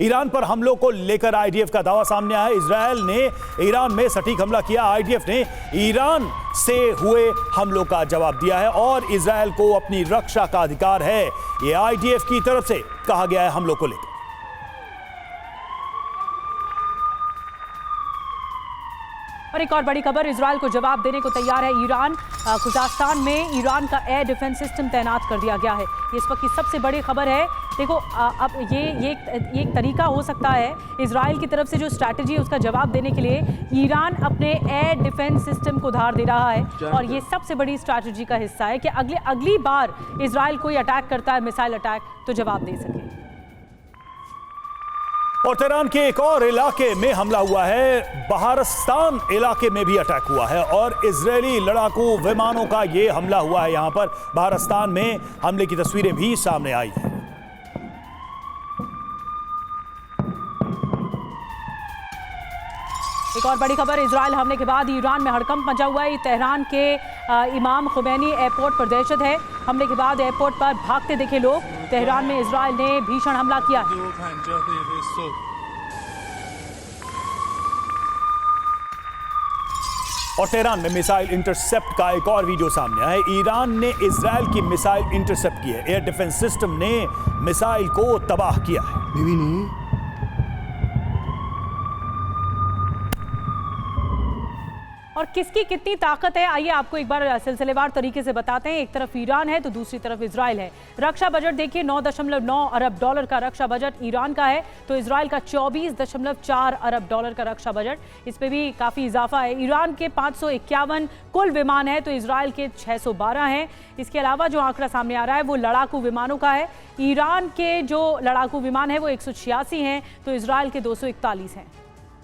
Iran पर हमलों को लेकर आईडीएफ का दावा सामने आया। इजरायल ने ईरान में सटीक हमला किया। आईडीएफ ने ईरान से हुए हमलों का जवाब दिया है और इजरायल को अपनी रक्षा का अधिकार है, ये आईडीएफ की तरफ से कहा गया है हमलों को लेकर। और एक और बड़ी खबर, इजरायल को जवाब देने को तैयार है ईरान। खुजास्तान में ईरान का एयर डिफेंस सिस्टम तैनात कर दिया गया है। ये इस वक्त की सबसे बड़ी खबर है। देखो, अब ये एक तरीका हो सकता है इजरायल की तरफ से जो स्ट्रैटेजी है उसका जवाब देने के लिए ईरान अपने एयर डिफेंस सिस्टम को उधार दे रहा है और ये सबसे बड़ी स्ट्रैटेजी का हिस्सा है कि अगली बार इजरायल कोई अटैक करता है, मिसाइल अटैक, तो जवाब दे सके। और तेहरान के एक और इलाके में हमला हुआ है। बहारस्तान इलाके में भी अटैक हुआ है और इजरायली लड़ाकू विमानों का यह हमला हुआ है। यहां पर बहारस्तान में हमले की तस्वीरें भी सामने आई हैं। एक और बड़ी खबर, इजरायल हमले के बाद ईरान में हड़कंप मचा हुआ है। तेहरान के इमाम खुमैनी एयरपोर्ट पर दहशत है। हमले के बाद एयरपोर्ट पर भागते दिखे लोग। तेहरान में इजरायल ने भीषण हमला किया है। और तेहरान में मिसाइल इंटरसेप्ट का एक और वीडियो सामने आया है। ईरान ने इजरायल की मिसाइल इंटरसेप्ट की है। एयर डिफेंस सिस्टम ने मिसाइल को तबाह किया है। और किसकी कितनी ताकत है, आइए आपको एक बार सिलसिलेवार तरीके से बताते हैं। एक तरफ ईरान है तो दूसरी तरफ इजरायल है। रक्षा बजट देखिए, 9.9 अरब डॉलर का रक्षा बजट ईरान का है तो इजरायल का 24.4 अरब डॉलर का रक्षा बजट, इस पे भी काफ़ी इजाफा है। ईरान के 551 कुल विमान है तो इजरायल के 612 हैं। इसके अलावा जो आंकड़ा सामने आ रहा है वो लड़ाकू विमानों का है। ईरान के जो लड़ाकू विमान है वो 186 हैं तो इजरायल के 241 हैं।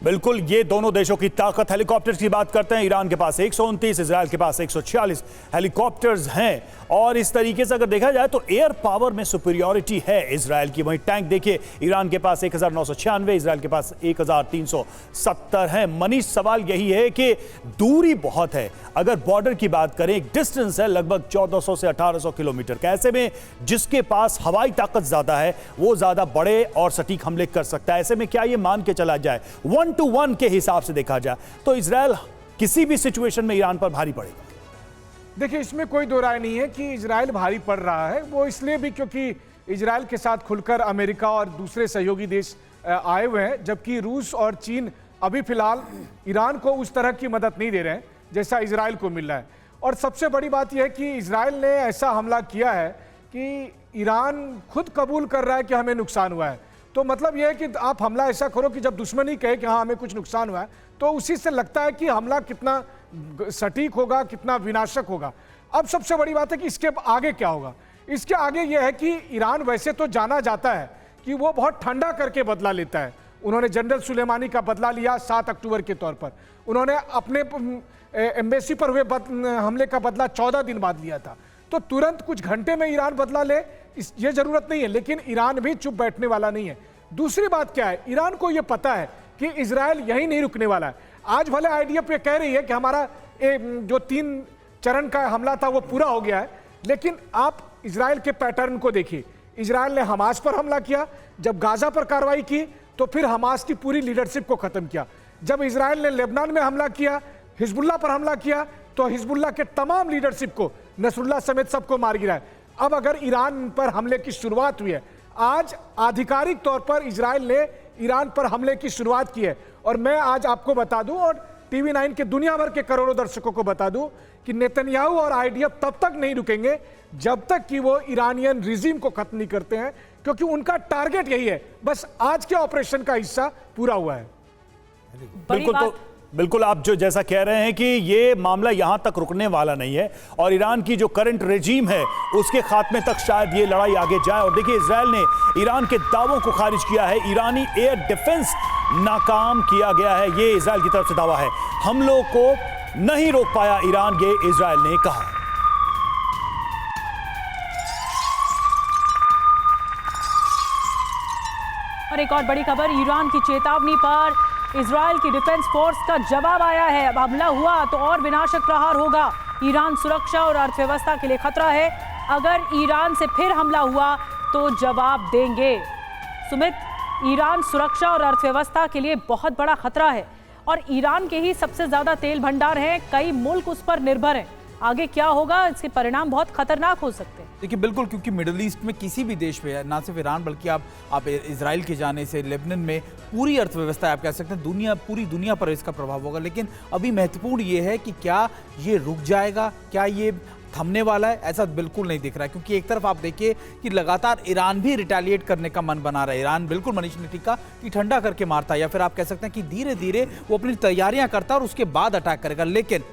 बिल्कुल, ये दोनों देशों की ताकत। हेलीकॉप्टर्स की बात करते हैं, ईरान के पास 129, इजरायल के पास 146 हेलीकॉप्टर्स हैं। और इस तरीके से अगर देखा जाए तो एयर पावर में सुपीरियॉरिटी है इजरायल की। वहीं टैंक देखिए, ईरान के पास 1996, इजरायल के पास 1370 है। मनीष, सवाल यही है कि दूरी बहुत है। अगर बॉर्डर की बात करें, एक डिस्टेंस है लगभग 1400 से 1800 किलोमीटर का। ऐसे में जिसके पास हवाई ताकत ज्यादा है वो ज्यादा बड़े और सटीक हमले कर सकता है। ऐसे में क्या ये मान के चला जाए 1 to 1 के हिसाब से देखा जाए तो इजरायल किसी भी सिचुएशन में ईरान पर भारी पड़ेगा? देखिए, इसमें कोई दो राय नहीं है कि इजरायल भारी पड़ रहा है। वो इसलिए भी क्योंकि इजरायल के साथ खुलकर अमेरिका और दूसरे सहयोगी देश आए हुए हैं, जबकि रूस और चीन अभी फिलहाल ईरान को उस तरह की मदद नहीं दे रहे हैं जैसा इजरायल को मिल रहा है। और सबसे बड़ी बात यह है कि इजरायल ने ऐसा हमला किया है कि ईरान खुद कबूल कर रहा है कि हमें नुकसान हुआ है। तो मतलब यह है कि आप हमला ऐसा करो कि जब दुश्मन ही कहे कि हाँ हमें कुछ नुकसान हुआ है, तो उसी से लगता है कि हमला कितना सटीक होगा, कितना विनाशक होगा। अब सबसे बड़ी बात है कि इसके आगे क्या होगा। इसके आगे यह है कि ईरान वैसे तो जाना जाता है कि वो बहुत ठंडा करके बदला लेता है। उन्होंने जनरल सुलेमानी का बदला लिया 7 अक्टूबर के तौर पर। उन्होंने अपने एम्बेसी पर हुए हमले का बदला 14 दिन बाद लिया था। तो तुरंत कुछ घंटे में ईरान बदला ले, ये जरूरत नहीं है। लेकिन ईरान भी चुप बैठने वाला नहीं है। दूसरी बात क्या है, ईरान को यह पता है कि इजरायल यही नहीं रुकने वाला है। आज भले आईडीएफ ये कह रही है कि हमारा जो 3 चरण का हमला था वो पूरा हो गया है, लेकिन आप इजरायल के पैटर्न को देखिए। इजरायल ने हमास पर हमला किया, जब गाजा पर कार्रवाई की तो फिर हमास की पूरी लीडरशिप को खत्म किया। जब इजरायल ने लेबनान में हमला किया, हिजबुल्लाह पर हमला किया, तो हिजबुल्लाह के तमाम लीडरशिप को, नसरुल्लाह समेत सबको मार गिरा है। अब अगर ईरान पर हमले की शुरुआत हुई है, आज आधिकारिक तौर पर इजरायल ने ईरान पर हमले की शुरुआत की है। और मैं आज आपको बता दूं और टीवी 9 के दुनिया भर के करोड़ों दर्शकों को बता दूं कि नेतन्याहू और आईडीएफ तब तक नहीं रुकेंगे जब तक कि वो ईरानियन रिजीम को खत्म नहीं करते हैं, क्योंकि उनका टारगेट यही है। बस आज के ऑपरेशन का हिस्सा पूरा हुआ है। बिल्कुल आप जो जैसा कह रहे हैं कि ये मामला यहां तक रुकने वाला नहीं है और ईरान की जो करंट रेजीम है उसके खात्मे तक शायद ये लड़ाई आगे जाए। और देखिए, इजरायल ने ईरान के दावों को खारिज किया है। ईरानी एयर डिफेंस नाकाम किया गया है, ये इजरायल की तरफ से दावा है। हमलों को नहीं रोक पाया ईरान, ये इजरायल ने कहा। और एक और बड़ी खबर, ईरान की चेतावनी पर इजरायल की डिफेंस फोर्स का जवाब आया है। अब हमला हुआ तो और विनाशक प्रहार होगा। ईरान सुरक्षा और अर्थव्यवस्था के लिए खतरा है। अगर ईरान से फिर हमला हुआ तो जवाब देंगे। सुमित, ईरान सुरक्षा और अर्थव्यवस्था के लिए बहुत बड़ा खतरा है और ईरान के ही सबसे ज्यादा तेल भंडार हैं, कई मुल्क उस पर निर्भर हैं। आगे क्या होगा, इसके परिणाम बहुत खतरनाक हो सकते हैं। देखिए बिल्कुल, क्योंकि मिडिल ईस्ट में किसी भी देश में, ना सिर्फ ईरान बल्कि आप इजराइल के जाने से लेबनान में पूरी अर्थव्यवस्था आप कह सकते हैं पूरी दुनिया पर इसका प्रभाव होगा। लेकिन अभी महत्वपूर्ण ये है कि क्या ये रुक जाएगा, क्या ये थमने वाला है? ऐसा बिल्कुल नहीं दिख रहा है, क्योंकि एक तरफ आप देखिए कि लगातार ईरान भी रिटेलिएट करने का मन बना रहा है। ईरान बिल्कुल मनीष ने टीका कि ठंडा करके मारता है, या फिर आप कह सकते हैं कि धीरे धीरे वो अपनी तैयारियां करता है और उसके बाद अटैक करेगा। लेकिन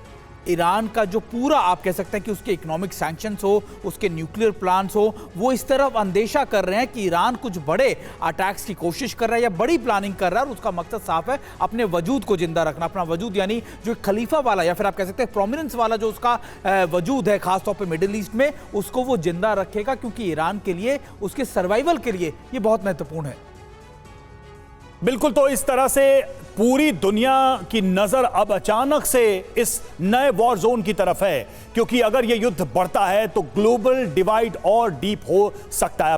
ईरान का जो पूरा आप कह सकते हैं कि उसके इकोनॉमिक सैंक्शंस हो, उसके न्यूक्लियर प्लान्स हो, वो इस तरफ अंदेशा कर रहे हैं कि ईरान कुछ बड़े अटैक्स की कोशिश कर रहा है या बड़ी प्लानिंग कर रहा है, और उसका मकसद साफ है, अपने वजूद को जिंदा रखना। अपना वजूद यानी जो खलीफा वाला या फिर आप कह सकते हैं प्रोमिनेंस वाला जो उसका वजूद है खासतौर पर मिडिल ईस्ट में, उसको वो जिंदा रखेगा, क्योंकि ईरान के लिए, उसके सर्वाइवल के लिए ये बहुत महत्वपूर्ण है। बिल्कुल, तो इस तरह से पूरी दुनिया की नजर अब अचानक से इस नए वॉर जोन की तरफ है, क्योंकि अगर यह युद्ध बढ़ता है तो ग्लोबल डिवाइड और डीप हो सकता है।